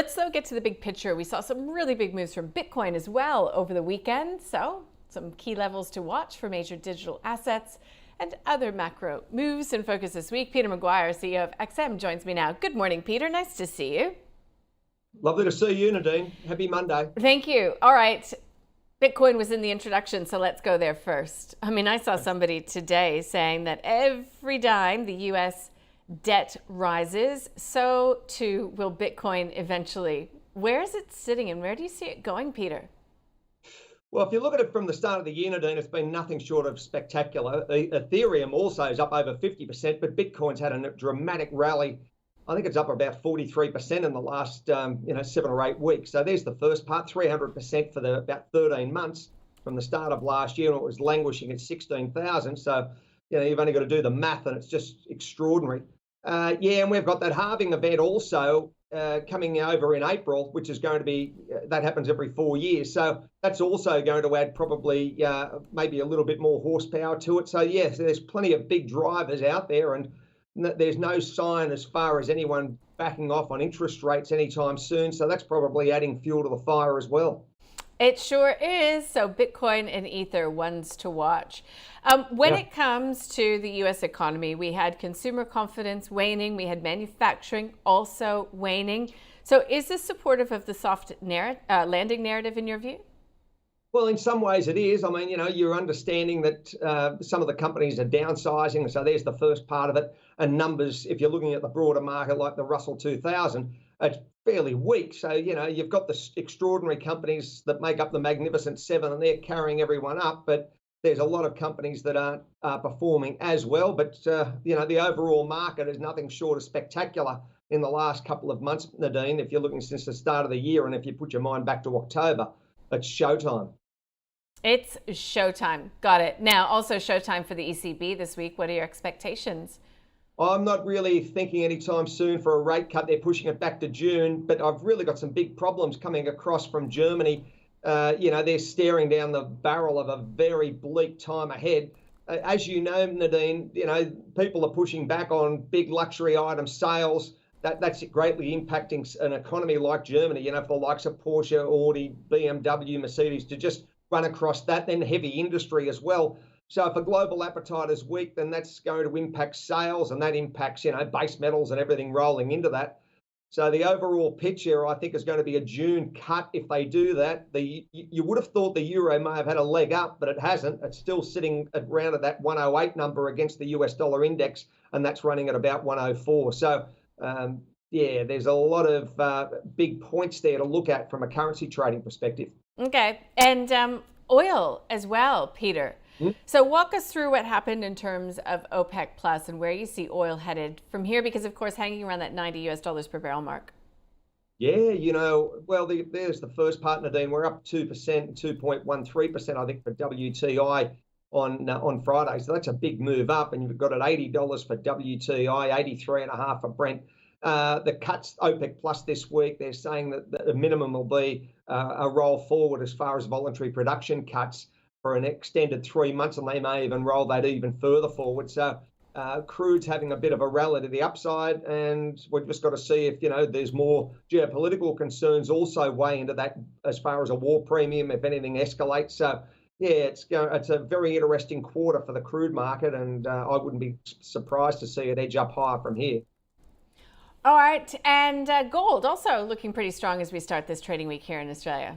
Let's though get to the big picture. We saw some really big moves from Bitcoin as well over the weekend. So some key levels to watch for major digital assets and other macro moves in focus this week. Peter McGuire, CEO of XM, joins me now. Good morning, Peter. Nice to see you. Lovely to see you, Nadine. Happy Monday. Thank you. All right. Bitcoin was in the introduction, so let's go there first. I mean, I saw somebody today saying that every dime the U.S. debt rises, so too will Bitcoin eventually. Where is it sitting and where do you see it going, Peter? Well, if you look at it from the start of the year, Nadine, it's been nothing short of spectacular. Ethereum also is up over 50%, but Bitcoin's had a dramatic rally. I think it's up about 43% in the last 7 or 8 weeks. So there's the first part, 300% for about 13 months from the start of last year, and it was languishing at 16,000. So you've only got to do the math, and it's just extraordinary. And we've got that halving event also coming over in April, which is going to be, that happens every 4 years. So that's also going to add probably maybe a little bit more horsepower to it. So yes, there's plenty of big drivers out there, and there's no sign as far as anyone backing off on interest rates anytime soon. So that's probably adding fuel to the fire as well. It sure is. So Bitcoin and Ether, ones to watch. When it comes to the U.S. economy, we had consumer confidence waning. We had manufacturing also waning. So is this supportive of the soft landing narrative in your view? Well, in some ways it is. I mean, you're understanding that some of the companies are downsizing. So there's the first part of it. And numbers, if you're looking at the broader market like the Russell 2000, it's fairly weak. So, you've got the extraordinary companies that make up the Magnificent Seven, and they're carrying everyone up. But there's a lot of companies that aren't performing as well. But, the overall market is nothing short of spectacular in the last couple of months, Nadine. If you're looking since the start of the year, and if you put your mind back to October, it's showtime. It's showtime. Got it. Now, also showtime for the ECB this week. What are your expectations? I'm not really thinking anytime soon for a rate cut. They're pushing it back to June, but I've really got some big problems coming across from Germany. They're staring down the barrel of a very bleak time ahead. As you know, Nadine, people are pushing back on big luxury item sales. That's greatly impacting an economy like Germany, for the likes of Porsche, Audi, BMW, Mercedes to just run across that, then heavy industry as well. So if a global appetite is weak, then that's going to impact sales, and that impacts, base metals and everything rolling into that. So the overall picture, I think, is going to be a June cut if they do that. You would have thought the euro may have had a leg up, but it hasn't. It's still sitting around at that 108 number against the US dollar index, and that's running at about 104. So, there's a lot of big points there to look at from a currency trading perspective. Okay. And oil as well, Peter. So walk us through what happened in terms of OPEC Plus and where you see oil headed from here, because of course hanging around that $90 per barrel mark. Yeah, there's the first part, Nadine. We're up 2%, 2.13%, I think, for WTI on Friday. So that's a big move up, and you've got it $80 for WTI, 83.5 for Brent. The cuts OPEC Plus this week, they're saying that the minimum will be a roll forward as far as voluntary production cuts for an extended 3 months, and they may even roll that even further forward. So crude's having a bit of a rally to the upside, and we've just got to see if there's more geopolitical concerns also weigh into that as far as a war premium if anything escalates. So it's a very interesting quarter for the crude market, and I wouldn't be surprised to see it edge up higher from here. All right, and gold also looking pretty strong as we start this trading week here in Australia.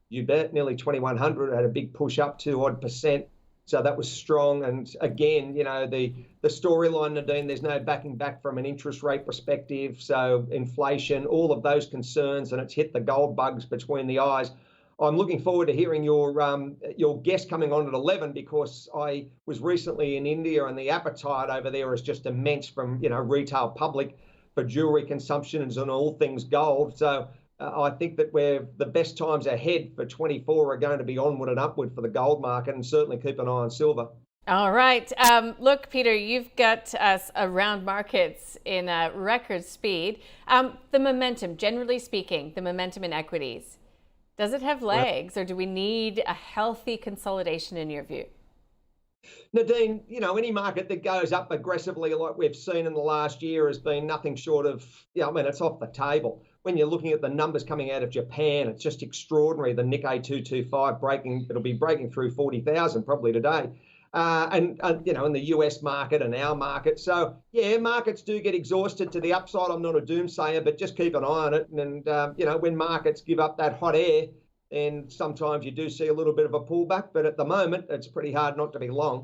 You bet, nearly 2,100, had a big push up 2% So that was strong. And again, the storyline, Nadine, there's no backing back from an interest rate perspective. So inflation, all of those concerns, and it's hit the gold bugs between the eyes. I'm looking forward to hearing your guest coming on at 11, because I was recently in India, and the appetite over there is just immense from retail public for jewelry consumption and all things gold. So I think that the best times ahead for 24 are going to be onward and upward for the gold market, and certainly keep an eye on silver. All right. Look, Peter, you've got us around markets in record speed. The momentum, generally speaking, the momentum in equities, does it have legs, or do we need a healthy consolidation in your view? Nadine, any market that goes up aggressively like we've seen in the last year has been nothing short of, it's off the table. when you're looking at the numbers coming out of Japan, it's just extraordinary. The Nikkei 225 it'll be breaking through 40,000 probably today. And in the US market and our market. So, yeah, markets do get exhausted to the upside. I'm not a doomsayer, but just keep an eye on it. And, when markets give up that hot air, then sometimes you do see a little bit of a pullback. But at the moment, it's pretty hard not to be long.